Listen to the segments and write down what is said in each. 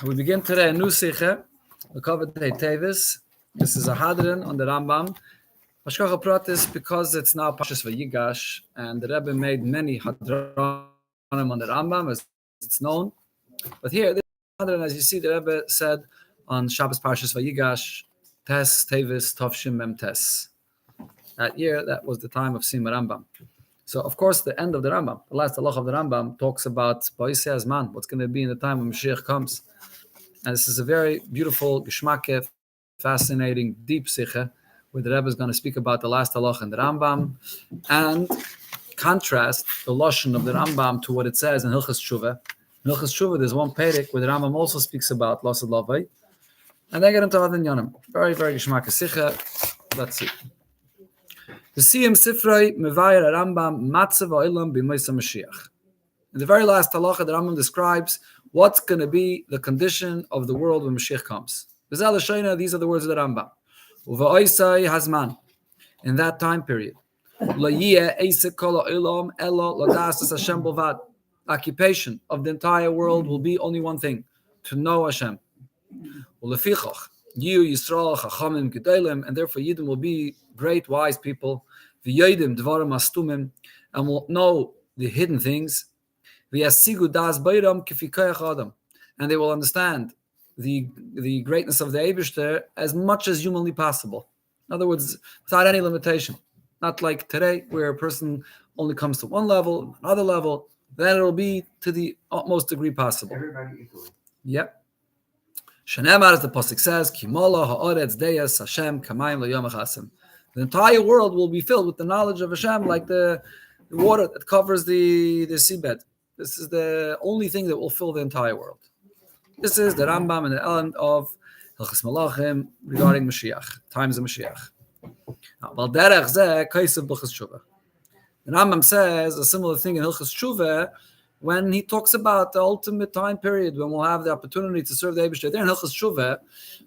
We begin today a new Sikha. We covered today Tevis. This is a Hadran on the Rambam. Hashkacha Pratis, because it's now Pashas Vayigash, and the Rebbe made many Hadranim on the Rambam, as it's known. But here, this Hadran, as you see, the Rebbe said on Shabbos Pashas Vayigash, Tes, Tevis, Tovshim, Mem Tes. That year, that was the time of Sima Rambam. So, of course, the end of the Rambam, the last halach of the Rambam, talks about Ba'isei Azman, what's going to be in the time when Moshiach comes. And this is a very beautiful, geschmacke, fascinating, deep sikha, where the Rebbe is going to speak about the last halach in the Rambam and contrast the lashon of the Rambam to what it says in Hilchas Tshuva. In Hilchas Tshuva, there's one perek where the Rambam also speaks about Lasad Lavai, and they get into other Nyanim. Very, very geschmacke sikha. Let's see. The Siyam Sifrei Mevayir Rambam Matzav Olam B'Moisa Mashiach. In the very last halacha, the Rambam describes what's going to be the condition of the world when Mashiach comes. These are the words of the Rambam. Uva'oisai Hazman. In that time period, occupation of the entire world will be only one thing: to know Hashem. And therefore Yidden will be great, wise people, and will know the hidden things, and they will understand the greatness of the Eibishter as much as humanly possible. In other words, without any limitation. Not like today, where a person only comes to one level, another level, then it will be to the utmost degree possible. Everybody equally. Yep. Shenemar, as the pasuk says, Kimola ha'oretz deyas Hashem kamayim lo chasim. The entire world will be filled with the knowledge of Hashem, like the water that covers the seabed. This is the only thing that will fill the entire world. This is the Rambam and the element of Hilchas Malachim regarding Mashiach, times of Mashiach. The Rambam says a similar thing in Hilchas Tshuva when he talks about the ultimate time period when we'll have the opportunity to serve the Eibishter. There in Hilchas Tshuva,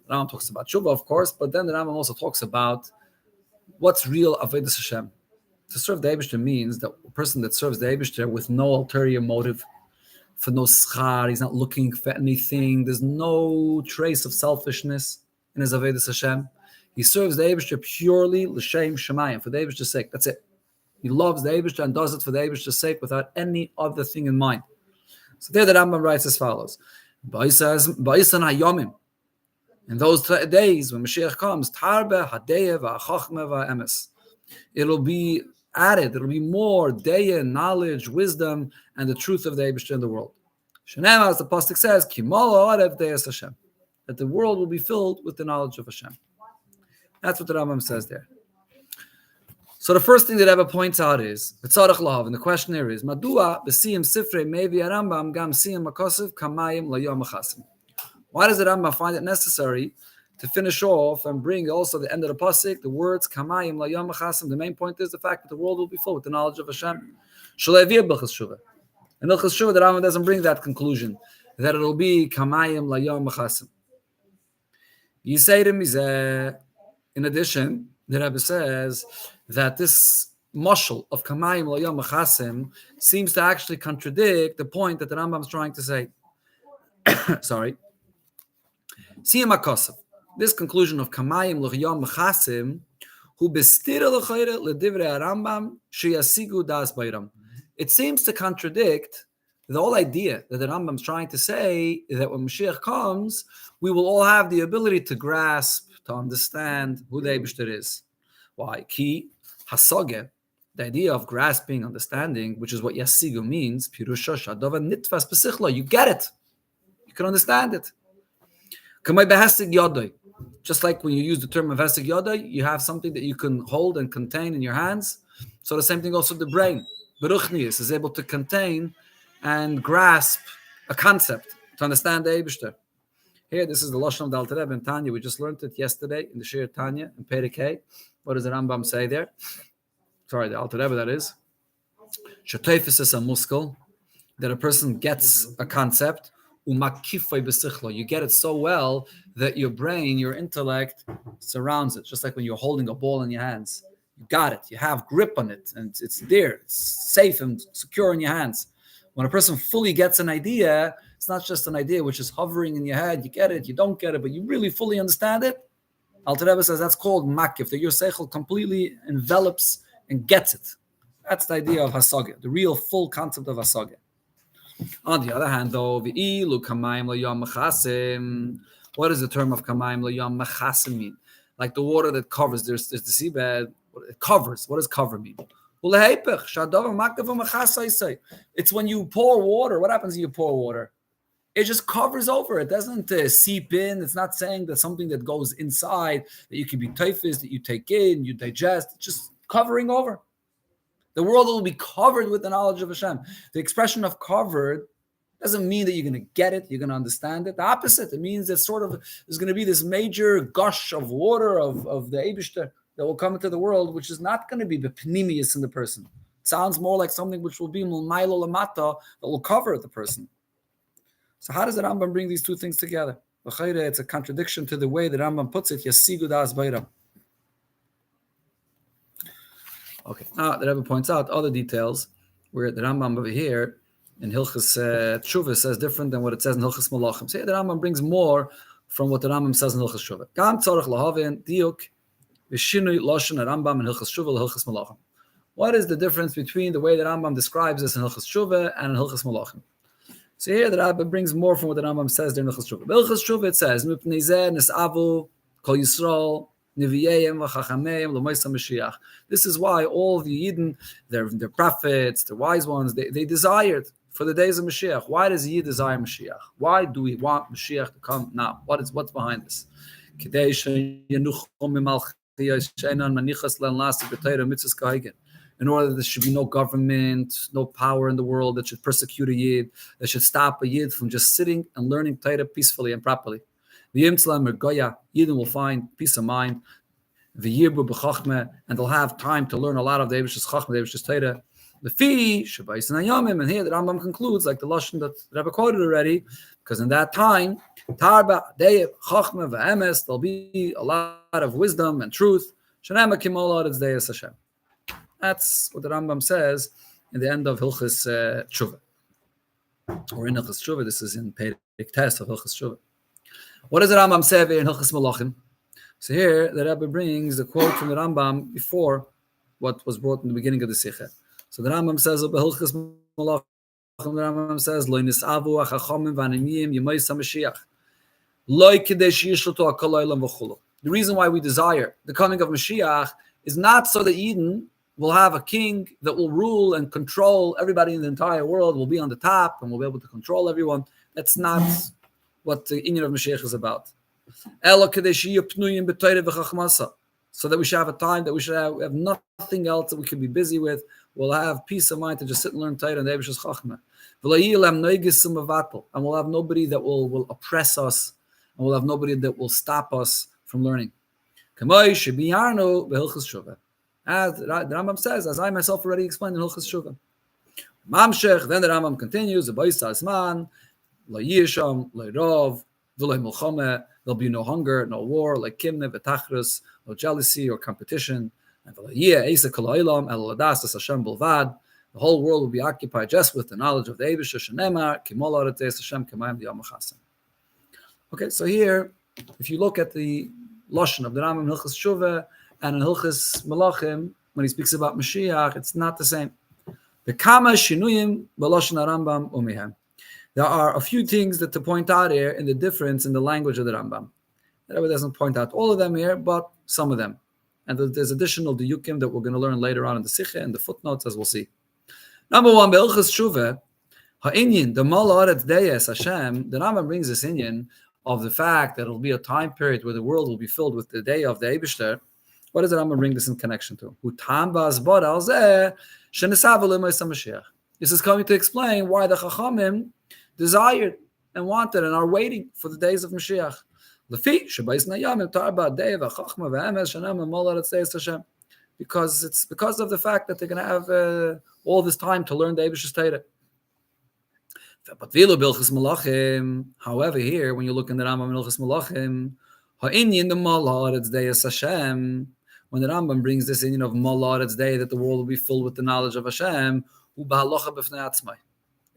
the Rambam talks about Tshuva, of course, but then the Rambam also talks about what's real Avodas Hashem. To serve the Eibishter means that a person that serves the Eibishter with no ulterior motive, for no schar, he's not looking for anything, there's no trace of selfishness in his Avodas Hashem. He serves the Eibishter purely l'shem shemayim, for the Eibishter's sake. That's it. He loves the Eibishter and does it for the Eibishter's sake without any other thing in mind. So there the Rambam writes as follows. Ba'isan hayomim. In those days when Mashiach comes, tarbe hadeya va'achachme va'emes. It'll be added, it'll be more deya, knowledge, wisdom, and the truth of the Eibishter in the world. Shenem, as the pasuk says, Kimola arev deyas Hashem. That the world will be filled with the knowledge of Hashem. That's what the Rambam says there. So the first thing that Rebbe points out is, and the question here is, Madua b'siyim sifrei mevi Rambam gam siyim makosiv kamayim layom achasim. Why does the Rambam find it necessary to finish off and bring also the end of the pasuk, the words kamayim layom achasim? The main point is the fact that the world will be full with the knowledge of Hashem. Shalevir b'chas shuva. In Hilchas Shuva, the Rambam doesn't bring that conclusion that it will be kamayim layom achasim. In addition, the Rebbe says that this mashal of kamayim layom achasim seems to actually contradict the point that the Rambam is trying to say. Sorry. Siyam HaKosav. This conclusion of kamayim layom achasim, hu bestira l'chayre l'divrei Rambam sheyasigu das bayram. It seems to contradict the whole idea that the Rambam is trying to say that when Mashiach comes, we will all have the ability to grasp, to understand who the Eibishter is. Why? Ki hasage, the idea of grasping, understanding, which is what yasigu means, pirusha shadova nitvas b'sichlo. You get it. You can understand it. Kamay behesig yodai. Just like when you use the term of hesig yodai, you have something that you can hold and contain in your hands. So the same thing also the brain. Beruchnius is able to contain and grasp a concept, to understand the Eibishter. Here, this is the Lashon of the Alter Rebbe in Tanya. We just learned it yesterday in the Shir Tanya in Perek Hey. What does the Rambam say there? Sorry, the Alter Rebbe, that is. Shetefis is a muskel, that a person gets a concept, umakifay b'sichlo. You get it so well that your brain, your intellect surrounds it, just like when you're holding a ball in your hands. You got it. You have grip on it, and it's there. It's safe and secure in your hands. When a person fully gets an idea, It's not just an idea which is hovering in your head. You get it, you don't get it, but you really fully understand it. Alter Rebbe says that's called makif, that your seichel completely envelops and gets it. That's the idea of hasagah, the real full concept of hasagah. On the other hand, though, v'ilu kamayim l'yom mechasim. What does the term of kamayim l'yom mechasim mean? Like the water that covers. There's the seabed. It covers. What does cover mean? It's when you pour water. What happens when you pour water? It just covers over. It doesn't seep in. It's not saying that something that goes inside, that you can be typhus, that you take in, you digest. It's just covering over. The world will be covered with the knowledge of Hashem. The expression of covered doesn't mean that you're going to get it, you're going to understand it. The opposite. It means that sort of there's going to be this major gush of water of the Eibishter that will come into the world, which is not going to be the pnimius in the person. It sounds more like something which will be mulmaylo lamata, that will cover the person. So how does the Rambam bring these two things together? It's a contradiction to the way the Rambam puts it. Yasigu das bayram. Okay. Now the Rebbe points out other details where the Rambam over here in Hilchas Tshuva says different than what it says in Hilchas Malachim. So the Rambam brings more from what the Rambam says in Hilchas Tshuva. Gam tzarich lahavin diuk v'shinui lashon Rambam in Hilchas Tshuva Hilchas Malachim. What is the difference between the way the Rambam describes this in Hilchas Tshuva and in Hilchas Malachim? So here the Rambam brings more from what the Rambam says there in Hilchas Tshuva. In Hilchas Tshuva it says mipnei zeh nisavu kol Yisrael. This is why all the Yidden, their prophets, the wise ones, they desired for the days of Mashiach. Why does Yid desire Mashiach? Why do we want Mashiach to come now? What's behind this? In order that there should be no government, no power in the world that should persecute a Yid, that should stop a Yid from just sitting and learning Torah peacefully and properly. Yidden will find peace of mind, and they'll have time to learn a lot of the Eibish's Chachma, the Eibish's Torah. The fee, Shabbos and Ayomim, and here the Rambam concludes, like the Lashon that the Rebbe quoted already, because in that time, Tarba, Deyeb, Chachma, V'emes, there'll be a lot of wisdom and truth. Shanema Kimola, it's Deyes Hashem. That's what the Rambam says in the end of Hilchas Tshuva. Or in Hilchas Tshuva, this is in Perek Tes of Hilchas Tshuva. What does the Rambam say in Hilchas Malachim? So here the Rebbe brings the quote from the Rambam before what was brought in the beginning of the Sikha. So the Rambam says of Hilchas Malachim, the Rambam says, Lo nisavu achachamim v'animiyim yemais HaMashiach. Lo kadesh yishlotu hakol ha'olam v'chulu. The reason why we desire the coming of Mashiach is not so that Eden will have a king that will rule and control everybody in the entire world, will be on the top and will be able to control everyone. That's not what the inyan of Mashiach is about. So that we should have a time that we should have nothing else that we can be busy with. We'll have peace of mind to just sit and learn Torah and the Eibish's Chachma. And we'll have nobody that will oppress us, and we'll have nobody that will stop us from learning. As the Rambam says, as I myself already explained in Hilchas Shuvah. Mamshech, then the Rambam continues, there'll be no hunger, no war, like kimne, v'tachrus, no jealousy or competition. And the whole world will be occupied just with the knowledge of the Eibush Shenemar, Okay, so here, if you look at the Lashon of the Rambam in Hilchas Shuvah and in Hilchas Malachim, when he speaks about Mashiach, it's not the same. The Kama Shinuyim B'Lashon Rambam Umihem. There are a few things that to point out here in the difference in the language of the Rambam. The Rebbe doesn't point out all of them here, but some of them. And there's additional diyukim that we're going to learn later on in the Sikha and the footnotes, as we'll see. Number one, Be'ilchas Shuvah, ha'inyin, the Mal Haaretz Deyes Hashem, the Rambam brings this inyan of the fact that it'll be a time period where the world will be filled with the day of the Eibishter. What does the Rambam bring this in connection to? This is coming to explain why the Chachamim desired and wanted and are waiting for the days of Mashiach. Because it's because of the fact that they're going to have all this time to learn the Eibish's Torah. However, here, when you look in the Rambam in Hilchas Malachim, when the Rambam brings this in of Mal Haaretz Day, that the world will be filled with the knowledge of Hashem,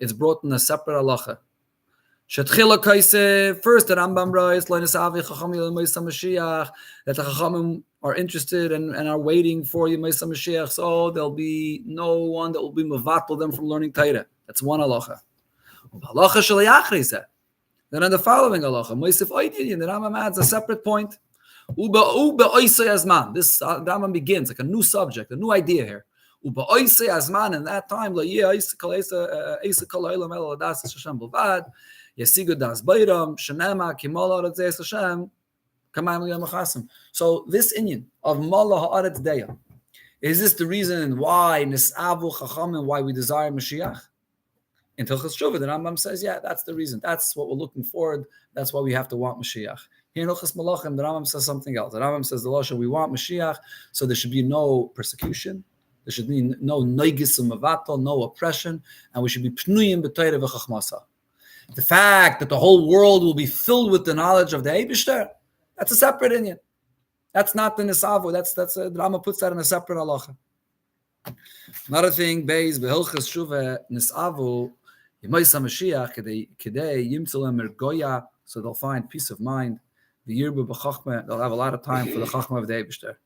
it's brought in a separate halacha. Shetchila kaise, first the Rambam writes, that the Chachamim are interested and are waiting for Yemaisa Mashiach, so there'll be no one that will be mevatel them from learning Torah. That's one halacha. Halacha shel then in the following halacha, Moisef Oidin, the Rambam adds a separate point. Uba oisei azman. This Rambam begins like a new subject, a new idea here. Uba oisei azman. In that time, la yeh oisei kol ha'olam el adas Hashem b'lvad. Yesigu das beiram shenema kimala ha'aretz Hashem kamayim liyam achasim. So this inyan of mala ha'aretz deya, is this the reason why nisavu chachamim, why we desire Mashiach? In Hilchos Shuvah, the Rambam says, yeah, that's the reason. That's what we're looking forward. That's why we have to want Mashiach. Here in Hilchos Malachim, the Rambam says something else. The Rambam says, the Lashon, we want Mashiach, so there should be no persecution. There should be no neigis u'mavatal, no oppression, and we should be pnuyim b'Torah v'chachmasa. The fact that the whole world will be filled with the knowledge of the Eibishter, that's a separate inyan. That's not the Nisavu. The Rambam puts that in a separate halacha. Another thing, Beis b'Hilchos Shuvah Nisavu. Yemaisa Mashiach kedei yimtzalem ergoya, so they'll find peace of mind. The yirbu b'chachma, they'll have a lot of time for the chachma of the Eibishter.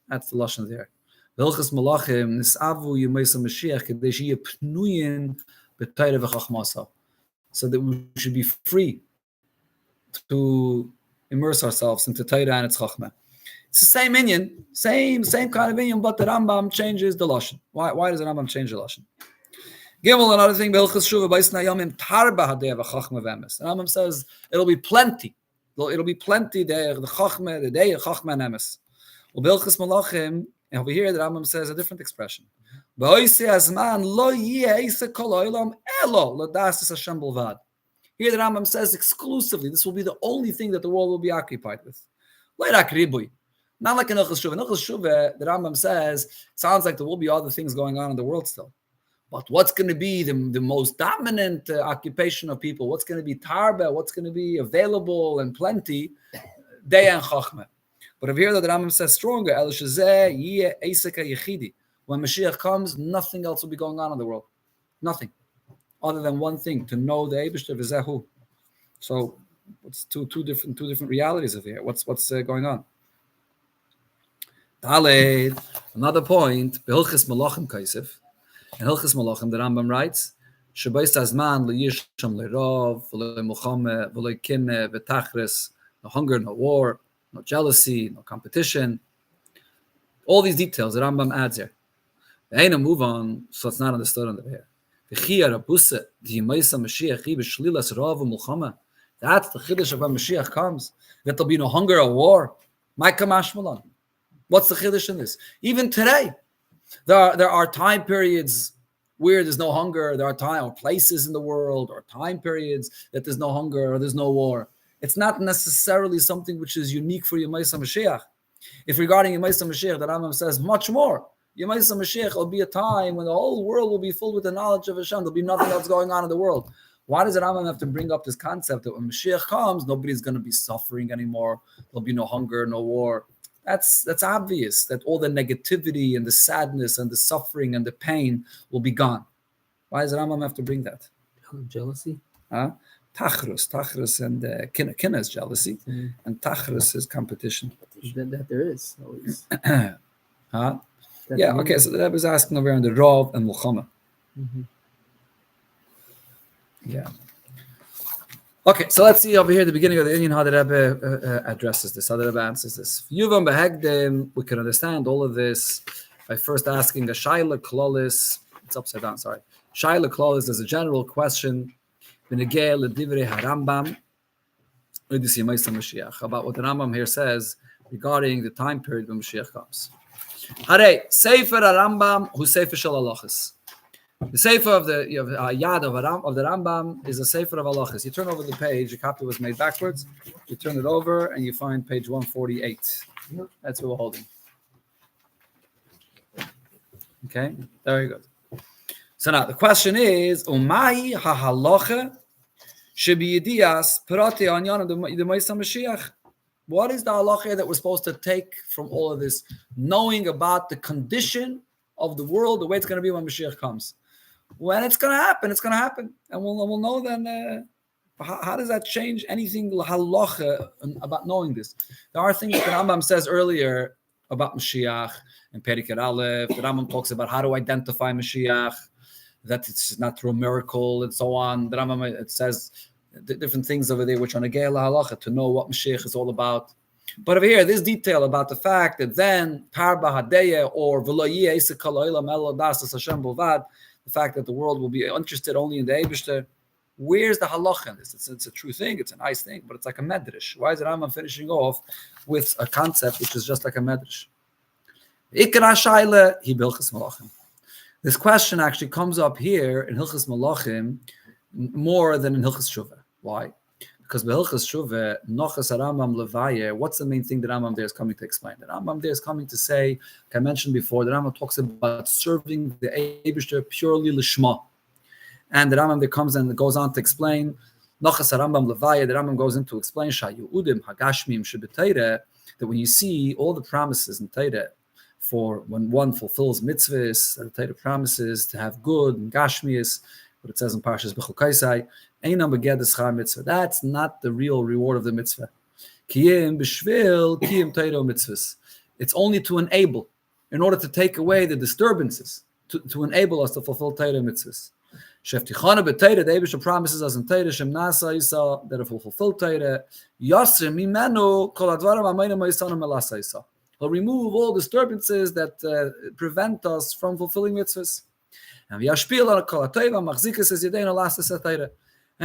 That's the lashon there. V'hilchos malachim nisavu yemaisa Mashiach kedei sheyeh pnuyin b'Torah v'chachmasa, so that we should be free to immerse ourselves into Torah and its chachma. It's the same inyan, same kind of inyan, but the Rambam changes the lashon. Why does the Rambam change the lashon? Gimel, another thing, B'Hilchos Shuvah B'Isna Yomim Tarba Hadei V'Chachma V'Emes. The Rambam says it'll be plenty. It'll be plenty there. The Chachma, the day of Chachma and Emes. B'Hilchos Malachim, and over here the Rambam says a different expression. B'Oisei Azman Lo Yeh Eisa Kol Ha'olam Elo L'Dasis Hashem B'Lvad. Here the Rambam says exclusively, this will be the only thing that the world will be occupied with. L'Irak Ribui. Not like in Hilchos Shuvah. In Hilchos Shuvah, the Rambam says, it sounds like there will be other things going on in the world still. But what's going to be the most dominant occupation of people? What's going to be tarba? What's going to be available and plenty? Deya and chachma. But over here, the Rambam says stronger. El shezeh yeh eiseka yechidi. When Mashiach comes, nothing else will be going on in the world. Nothing. Other than one thing, to know the Eibishter v'zehu. So it's two different realities of here. What's going on? Daled, another point, B'Hilchos Malachim Kaisef. In Hilchos Malachim, the Rambam writes, Shebeis Azman le'yisham le'rov, v'le'muchame, v'le'kinne, v'tachris, no hunger, no war, no jealousy, no competition. All these details the Rambam adds here. Ain't a move on, so it's not understood under here. V'chiyar abuse, d'yimaisa Mashiach, b'shlilas rov v'mulchama. That's the chiddush of when Mashiach comes. That there'll be no hunger or war. Ma'ika mashmalan. What's the chiddush in this? Even today, there are time periods where there's no hunger. There are places in the world or time periods that there's no hunger or there's no war. It's not necessarily something which is unique for Yemaisa Mashiach. If regarding Yemaisa Mashiach, the Rambam says much more. Yemaisa Mashiach will be a time when the whole world will be filled with the knowledge of Hashem. There'll be nothing else going on in the world. Why does the Rambam have to bring up this concept that when Mashiach comes, nobody's going to be suffering anymore? There'll be no hunger, no war. That's obvious, that all the negativity and the sadness and the suffering and the pain will be gone. Why does Rambam have to bring that? Jealousy? Tachrus and kinna is jealousy, and tachrus is competition. That there is always. Yeah, okay, so that was asking over on the Rav and Mulchama. Mm-hmm. Yeah. Okay, so let's see over here at the beginning of the Indian how the Rebbe addresses this, how the Rebbe answers this. Yuvam behegdim, we can understand all of this by first asking a Shaila Klolis. It's upside down, sorry. Shaila Klolis is a general question Benegel Divrei HaRambam about what the Rambam here says regarding the time period when Mashiach comes. Hare, Sefer HaRambam, who Sefer Shel Halachos. The Sefer of the Yad of the Rambam is a Sefer of Halachos. You turn over the page, the copy was made backwards. You turn it over and you find page 148. That's what we're holding. Okay, very good. So now the question is, Umay ha'halacha shebiyidiyas parati anyan the Moshiach Mashiach. What is the halacha that we're supposed to take from all of this, knowing about the condition of the world, the way it's going to be when Mashiach comes? When it's going to happen, it's going to happen, and we'll know then how does that change anything halacha about knowing this? There are things that Rambam says earlier about Mashiach and Periket Aleph. The Rambam talks about how to identify Mashiach, that it's not through a miracle and so on. The Rambam, it says different things over there which are negei halacha to know what Mashiach is all about. But over here, this detail about the fact that then Parba Hadeya or V'lo yeh Eisek kol ha'olam elo dasas Hashem bilvad, the fact that the world will be interested only in the Eibishter. Where's the halacha in this? It's a true thing, it's a nice thing, but it's like a medrash. Why is it Rambam finishing off with a concept which is just like a medrash? Ikra shaila hi bilchas malachim. This question actually comes up here in Hilchas Malachim more than in Hilchas Shuvah. Why? Because Hilchas Shuvah, Nochas Rambam Levaye, what's the main thing that Rambam there is coming to explain? The Rambam there is coming to say, like I mentioned before, the Rambam talks about serving the Eibishter purely lishma. And the Rambam there comes and goes on to explain, Nochas Rambam Levaye, the Rambam goes into explain, Shayu'udim Hagashmim Shebetayre, that when you see all the promises in Tayre, for when one fulfills mitzvahs, the Torah promises to have good and gashmias, what it says in Parshas Bechukaisai, einam beged schar mitzvah. That's not the real reward of the mitzvah. Kiyim b'shvil kiyim Torah mitzvahs. It's only to enable, in order to take away the disturbances, to enable us to fulfill Torah mitzvahs. Sheftichana b'Torah, the Eibusha promises us in Torah, Shem Nasa Yisa, that it will fulfill Torah. Yasser mimenu kol advarim amayim ma'isanu melasa Yisa. He'll remove all disturbances that prevent us from fulfilling mitzvahs. And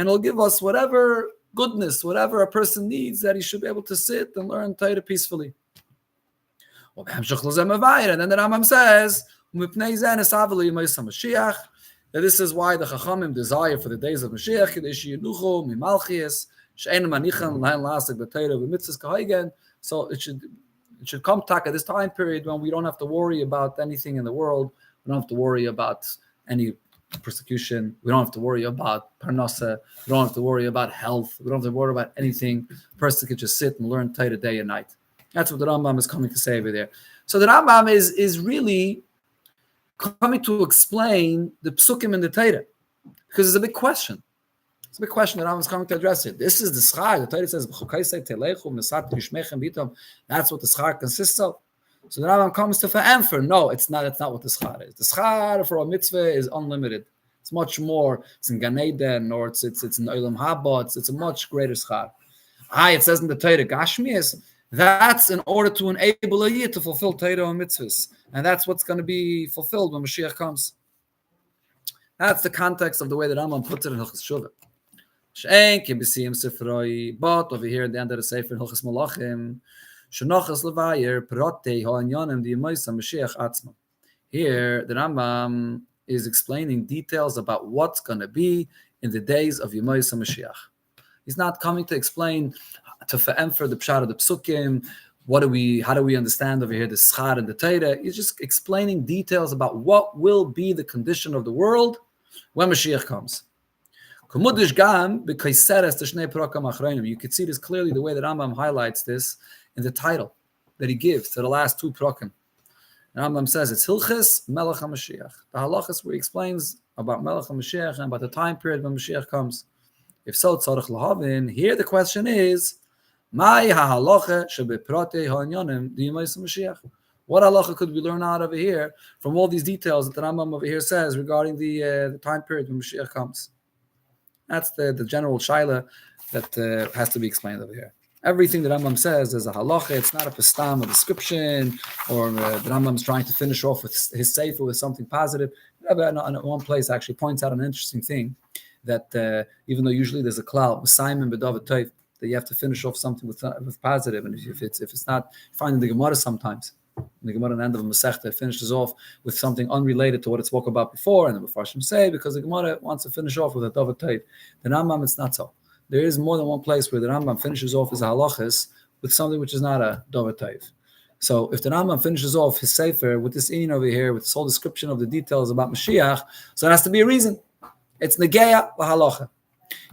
he'll give us whatever goodness, whatever a person needs, that he should be able to sit and learn Torah peacefully. And then the Rambam says that this is why the Chachamim desire for the days of Mashiach, so it should come at this time period when we don't have to worry about anything in the world. We don't have to worry about any persecution. We don't have to worry about parnasa. We don't have to worry about health. We don't have to worry about anything. A person could just sit and learn Torah day and night. That's what the Rambam is coming to say over there. So the Rambam is really coming to explain the psukim in the Torah, because it's a big question. It's a big question that I was coming to address it. This is the schar. The Torah says, that's what the schar consists of. So the Rambam comes to answer, no, it's not what the schar is. The schar for a mitzvah is unlimited. It's much more. It's in Gan Eden, or it's in Olam Haba. It's a much greater schar. It says in the Torah, Gashmias, that's in order to enable a year to fulfill Torah and mitzvahs. And that's what's going to be fulfilled when Mashiach comes. That's the context of the way that Rambam puts it in Hilchas Shuvah. But over here at the end of the Sefer in Hilchas Malachim, here the Rambam is explaining details about what's going to be in the days of Yemais HaMashiach. He's not coming to explain to for the pshat of the psukim. How do we understand over here the schar and the Torah? He's just explaining details about what will be the condition of the world when Mashiach comes. You could see this clearly the way that Rambam highlights this in the title that he gives to the last two prakim. Rambam says it's Hilchas Melech HaMashiach. The halachas where he explains about Melech HaMashiach and about the time period when Mashiach comes. If so, tzarich lahavin. Here the question is, Mai ha'halacha shebeprate ha'anyanim d'yimais HaMashiach. What halacha could we learn out over here from all these details that the Rambam over here says regarding the time period when Mashiach comes? That's the general shaila that has to be explained over here. Everything that Rambam says is a halacha. It's not a pastam, a description, or the Rambam is trying to finish off with his sefer with something positive. In one place actually points out an interesting thing, that even though usually there's a klal, Simon Bedavid Toiv, that you have to finish off something with positive, and if it's not, finding the Gemara sometimes. The Gemara at the end of the Masechta finishes off with something unrelated to what it spoke about before, and the Mefarshim say because the Gemara wants to finish off with a David Toiv. The Rambam, it's not so. There is more than one place where the Rambam finishes off his halachas with something which is not a David Toiv. So if the Rambam finishes off his sefer with this in over here, with this whole description of the details about Mashiach, so there has to be a reason. It's negeya lahalacha.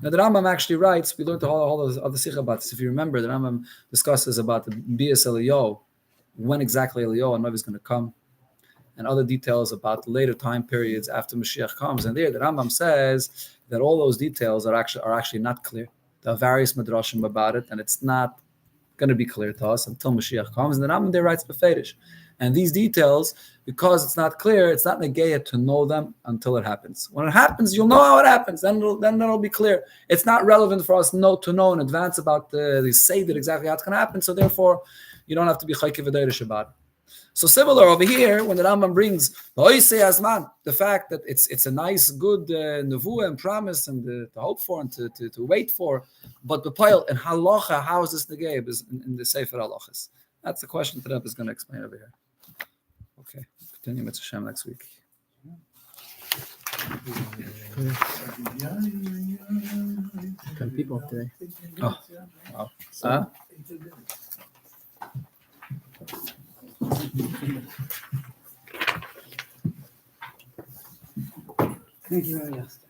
Now the Rambam actually writes, we learned the whole of the Sikha about this. If you remember, the Rambam discusses about the Bias Eliyahu, when exactly Eliyahu and is going to come, and other details about the later time periods after Mashiach comes. And there the Rambam says that all those details are actually not clear. There are various midrashim about it, and it's not going to be clear to us until Moshiach comes. And the Rambam there writes beferish. And these details, because it's not clear, it's not negayah to know them until it happens. When it happens, you'll know how it happens. Then it'll be clear. It's not relevant for us to know in advance about the seder exactly how it's going to happen. So therefore, you don't have to be chaykiv v'deirish about it. So similar over here, when the Rambam brings the fact that it's a nice, good nevuah and promise and to hope for and to wait for, but the pile and halacha, how is this negayah in the Sefer Halachas? That's the question that Rebbe is going to explain over here. Okay, continue Mitzvah Shem next week. 10 people today. Oh, wow. Thank you, Rabbi Oster.